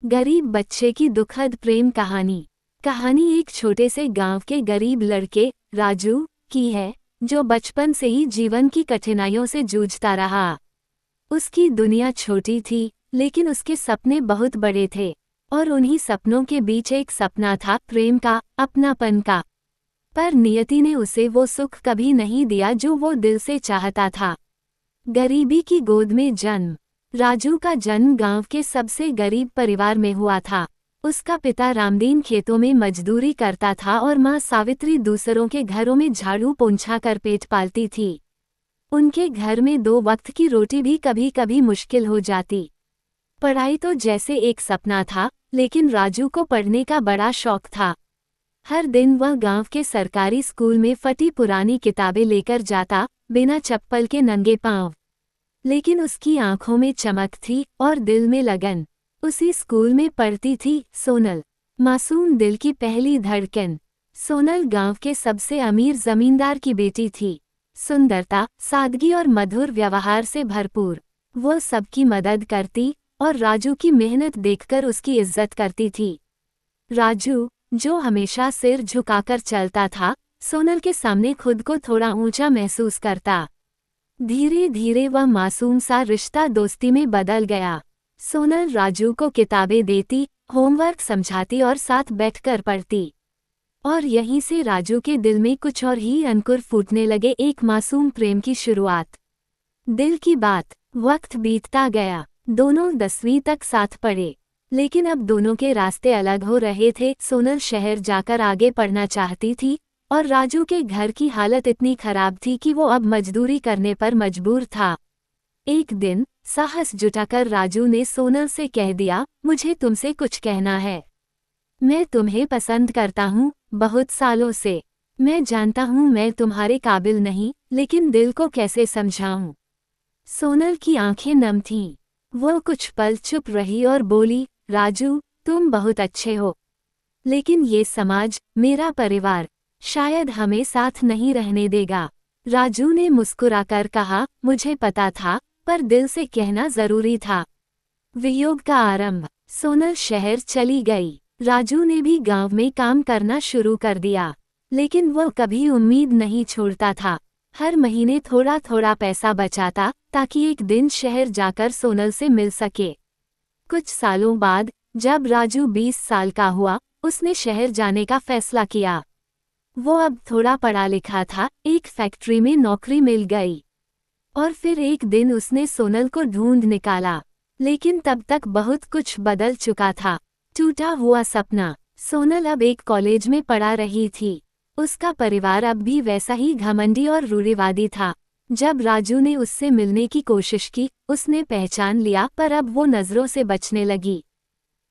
गरीब बच्चे की दुखद प्रेम कहानी। कहानी एक छोटे से गांव के गरीब लड़के राजू की है, जो बचपन से ही जीवन की कठिनाइयों से जूझता रहा। उसकी दुनिया छोटी थी, लेकिन उसके सपने बहुत बड़े थे, और उन्हीं सपनों के बीच एक सपना था प्रेम का, अपनापन का। पर नियति ने उसे वो सुख कभी नहीं दिया जो वो दिल से चाहता था। गरीबी की गोद में जन्म। राजू का जन्म गांव के सबसे गरीब परिवार में हुआ था। उसका पिता रामदीन खेतों में मजदूरी करता था और मां सावित्री दूसरों के घरों में झाड़ू पोंछा कर पेट पालती थी। उनके घर में 2 वक्त की रोटी भी कभी कभी मुश्किल हो जाती। पढ़ाई तो जैसे एक सपना था, लेकिन राजू को पढ़ने का बड़ा शौक था। हर दिन वह गांव के सरकारी स्कूल में फटी पुरानी किताबें लेकर जाता, बिना चप्पल के नंगे पांव। लेकिन उसकी आंखों में चमक थी और दिल में लगन। उसी स्कूल में पढ़ती थी सोनल, मासूम दिल की पहली धड़कन। सोनल गांव के सबसे अमीर जमींदार की बेटी थी। सुंदरता, सादगी और मधुर व्यवहार से भरपूर। वो सबकी मदद करती और राजू की मेहनत देखकर उसकी इज्जत करती थी। राजू, जो हमेशा सिर झुकाकर चलता था, सोनल के सामने खुद को थोड़ा ऊंचा महसूस करता। धीरे धीरे वह मासूम सा रिश्ता दोस्ती में बदल गया। सोनल राजू को किताबें देती, होमवर्क समझाती और साथ बैठकर पढ़ती। और यहीं से राजू के दिल में कुछ और ही अंकुर फूटने लगे, एक मासूम प्रेम की शुरुआत। दिल की बात। वक्त बीतता गया, दोनों 10वीं तक साथ पढ़े, लेकिन अब दोनों के रास्ते अलग हो रहे थे। सोनल शहर जाकर आगे पढ़ना चाहती थी, और राजू के घर की हालत इतनी खराब थी कि वो अब मजदूरी करने पर मजबूर था। एक दिन साहस जुटाकर राजू ने सोनल से कह दिया, मुझे तुमसे कुछ कहना है। मैं तुम्हें पसंद करता हूँ, बहुत सालों से। मैं जानता हूँ मैं तुम्हारे काबिल नहीं, लेकिन दिल को कैसे समझाऊं। सोनल की आंखें नम थीं। वो कुछ पल चुप रही और बोली, राजू, तुम बहुत अच्छे हो, लेकिन ये समाज, मेरा परिवार, शायद हमें साथ नहीं रहने देगा। राजू ने मुस्कुराकर कहा, मुझे पता था, पर दिल से कहना जरूरी था। वियोग का आरंभ। सोनल शहर चली गई। राजू ने भी गांव में काम करना शुरू कर दिया, लेकिन वह कभी उम्मीद नहीं छोड़ता था। हर महीने थोड़ा थोड़ा पैसा बचाता, ताकि एक दिन शहर जाकर सोनल से मिल सके। कुछ सालों बाद, जब राजू 20 साल का हुआ, उसने शहर जाने का फैसला किया। वो अब थोड़ा पढ़ा लिखा था, एक फैक्ट्री में नौकरी मिल गई। और फिर एक दिन उसने सोनल को ढूंढ निकाला, लेकिन तब तक बहुत कुछ बदल चुका था। टूटा हुआ सपना। सोनल अब एक कॉलेज में पढ़ा रही थी। उसका परिवार अब भी वैसा ही घमंडी और रूढ़िवादी था। जब राजू ने उससे मिलने की कोशिश की, उसने पहचान लिया, पर अब वो नजरों से बचने लगी।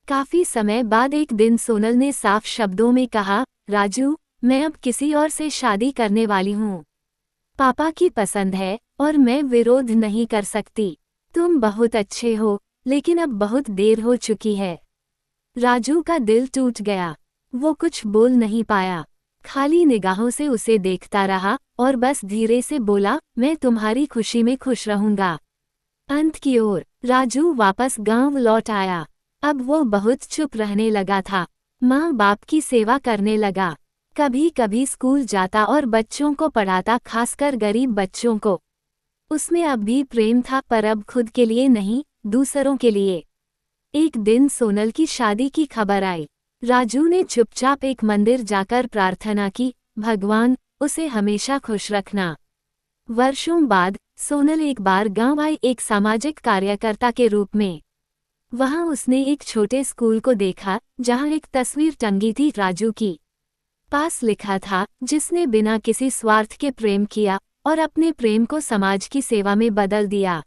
काफी समय बाद एक दिन सोनल ने साफ शब्दों में कहा, राजू, मैं अब किसी और से शादी करने वाली हूँ। पापा की पसंद है, और मैं विरोध नहीं कर सकती। तुम बहुत अच्छे हो, लेकिन अब बहुत देर हो चुकी है। राजू का दिल टूट गया। वो कुछ बोल नहीं पाया, खाली निगाहों से उसे देखता रहा, और बस धीरे से बोला, मैं तुम्हारी खुशी में खुश रहूंगा। अंत की ओर, राजू वापस गांव लौट आया। अब वो बहुत चुप रहने लगा था। माँ बाप की सेवा करने लगा। कभी कभी स्कूल जाता और बच्चों को पढ़ाता, खासकर गरीब बच्चों को। उसमें अब भी प्रेम था, पर अब खुद के लिए नहीं, दूसरों के लिए। एक दिन सोनल की शादी की खबर आई। राजू ने चुपचाप एक मंदिर जाकर प्रार्थना की, भगवान, उसे हमेशा खुश रखना। वर्षों बाद सोनल एक बार गांव आई, एक सामाजिक कार्यकर्ता के रूप में। वहां उसने एक छोटे स्कूल को देखा, जहां एक तस्वीर टंगी थी राजू की। पास लिखा था, जिसने बिना किसी स्वार्थ के प्रेम किया, और अपने प्रेम को समाज की सेवा में बदल दिया।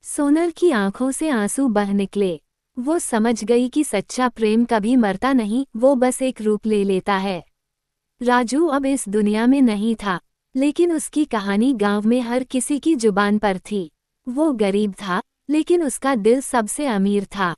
सोनल की आंखों से आंसू बह निकले। वो समझ गई कि सच्चा प्रेम कभी मरता नहीं, वो बस एक रूप ले लेता है। राजू अब इस दुनिया में नहीं था, लेकिन उसकी कहानी गांव में हर किसी की जुबान पर थी। वो गरीब था, लेकिन उसका दिल सबसे अमीर था।